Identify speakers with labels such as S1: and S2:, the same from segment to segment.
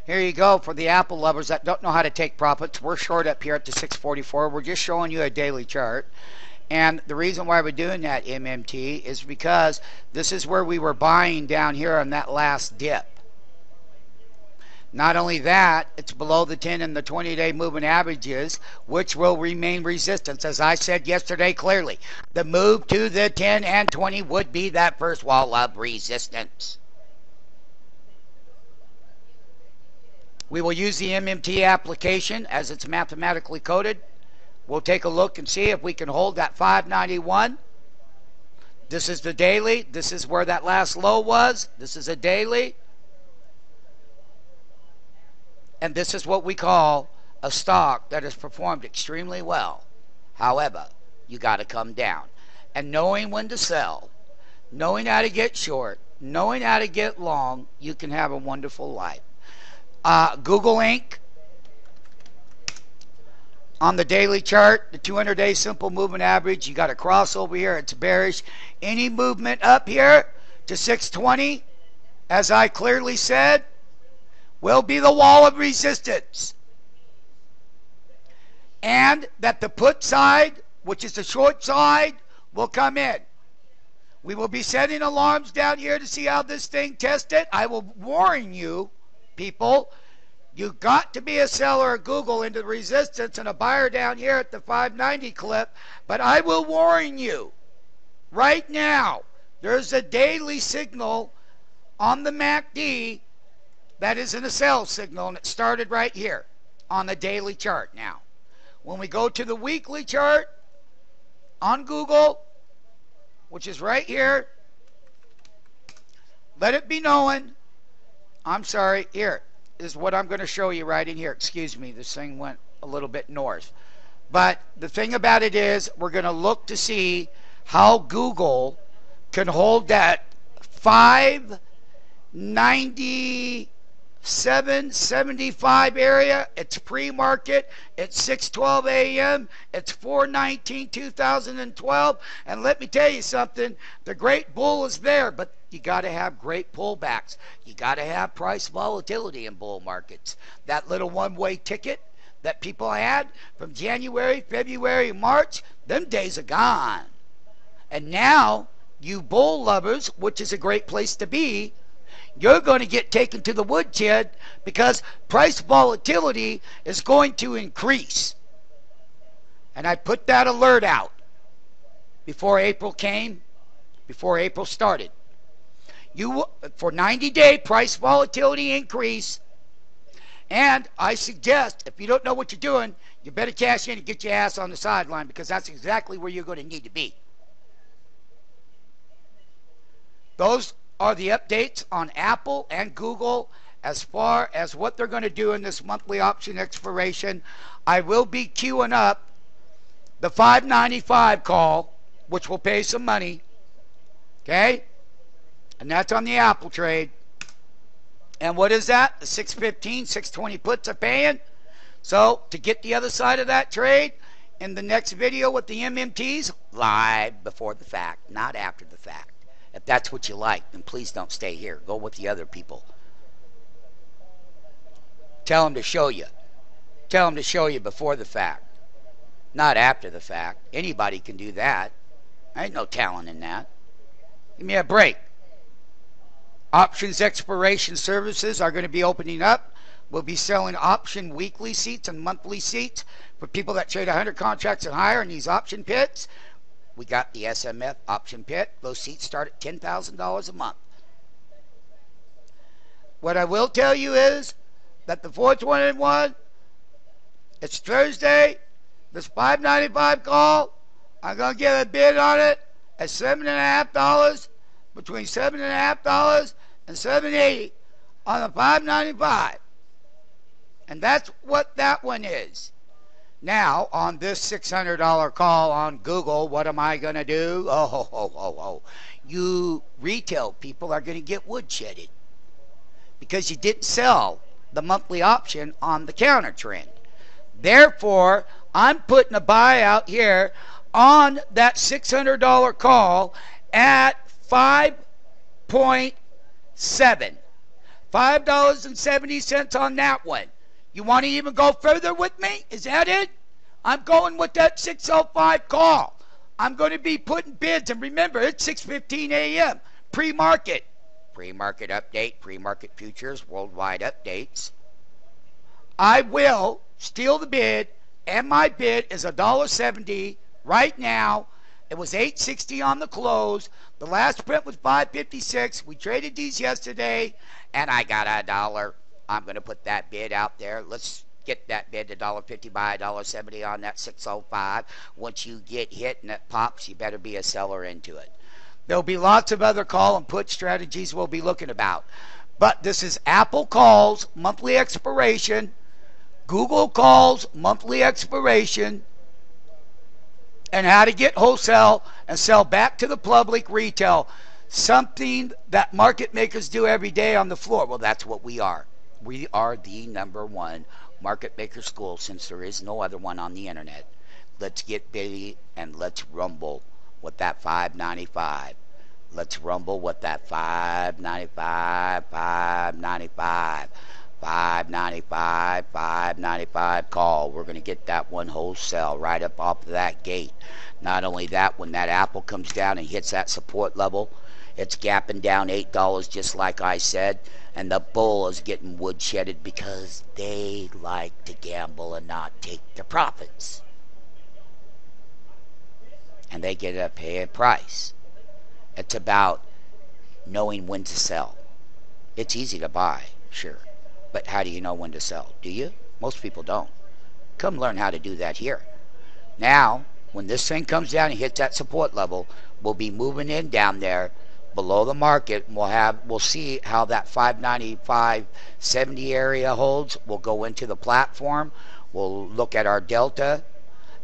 S1: Here you go for the Apple lovers that don't know how to take profits. We're short up here at the 644. We're just showing you a daily chart. And the reason why we're doing that, MMT, is because this is where we were buying down here on that last dip. Not only that, it's below the 10 and the 20-day moving averages, which will remain resistance. As I said yesterday clearly, the move to the 10 and 20 would be that first wall of resistance. We will use the MMT application as it's mathematically coded. We'll take a look and see if we can hold that 591. This is the daily. This is where that last low was. This is a daily. And this is what we call a stock that has performed extremely well. However, you got to come down. And knowing when to sell, knowing how to get short, knowing how to get long, you can have a wonderful life. Google Inc. On the daily chart, the 200-day simple movement average, you got a cross over here. It's bearish. Any movement up here to 620, as I clearly said, will be the wall of resistance. And that the put side, which is the short side, will come in. We will be setting alarms down here to see how this thing tested. I will warn you, people, you got to be a seller of Google into the resistance and a buyer down here at the 590 clip. But I will warn you right now, there's a daily signal on the MACD that isn't a sell signal, and it started right here on the daily chart now. When we go to the weekly chart on Google, which is right here, let it be known, I'm sorry, here is what I'm going to show you right in here. Excuse me, this thing went a little bit north. But the thing about it is, we're going to look to see how Google can hold that 597.75 area. It's pre-market. It's 6:12 a.m. It's 4/19/2012. And let me tell you something. The great bull is there, but you got to have great pullbacks. You got to have price volatility in bull markets. That little one-way ticket that people had from January, February, March, them days are gone. And now, you bull lovers, which is a great place to be, you're going to get taken to the woodshed because price volatility is going to increase. And I put that alert out before April came, before April started. For 90-day price volatility increase, and I suggest if you don't know what you're doing, you better cash in and get your ass on the sideline, because that's exactly where you're going to need to be. Those are the updates on Apple and Google as far as what they're going to do in this monthly option expiration. I will be queuing up the 595 call, which will pay some money. Okay? And that's on the Apple trade. And what is that? The 615, 620 puts are paying. So to get the other side of that trade in the next video with the MMTs, live before the fact, not after the fact. If that's what you like, then please don't stay here. Go with the other people. Tell them to show you. Tell them to show you before the fact, not after the fact. Anybody can do that. I ain't no talent in that. Give me a break. Options expiration services are going to be opening up. We'll be selling option weekly seats and monthly seats for people that trade 100 contracts and higher in these option pits. We got the SMF option pit. Those seats start at $10,000 a month. What I will tell you is that the 421, it's Thursday, this 595 call, I'm going to get a bid on it at $7.50, between $7.50 and $7.80 on the 595. And that's what that one is. Now, on this $600 call on Google, what am I going to do? Oh. You retail people are going to get woodshedded because you didn't sell the monthly option on the counter trend. Therefore, I'm putting a buy out here on that $600 call at 5.7. $5.70 on that one. You want to even go further with me? Is that it? I'm going with that 605 call. I'm going to be putting bids, and remember, it's 6:15 a.m. Pre-market. Pre-market update, pre-market futures, worldwide updates. I will steal the bid, and my bid is $1.70 right now. It was $8.60 on the close. The last print was $5.56. We traded these yesterday, and I got $1. I'm going to put that bid out there. Let's get that bid to $1.50 by $1.70 on that 605. Once you get hit and it pops, you better be a seller into it. There'll be lots of other call and put strategies we'll be looking about. But this is Apple calls, monthly expiration, Google calls, monthly expiration, and how to get wholesale and sell back to the public retail. Something that market makers do every day on the floor. Well, that's what we are. We are the #1 market maker school, since there is no other one on the internet. Let's get busy and let's rumble with that 595. Let's rumble with that 595, 595, 595, 595 call. We're going to get that one wholesale right up off of that gate. Not only that, when that Apple comes down and hits that support level, it's gapping down $8 just like I said, and the bull is getting woodshedded because they like to gamble and not take the profits. And they get to pay a price. It's about knowing when to sell. It's easy to buy, sure, but how do you know when to sell? Do you? Most people don't. Come learn how to do that here. Now, when this thing comes down and hits that support level, we'll be moving in down there below the market, and we'll see how that 595.70 area holds. We'll go into the platform. We'll look at our delta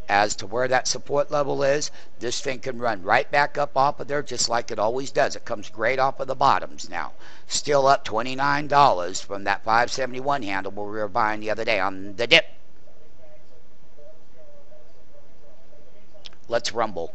S1: as to where that support level is. This thing can run right back up off of there just like it always does. It comes great off of the bottoms now. Still up $29 from that 571 handle where we were buying the other day on the dip. Let's rumble.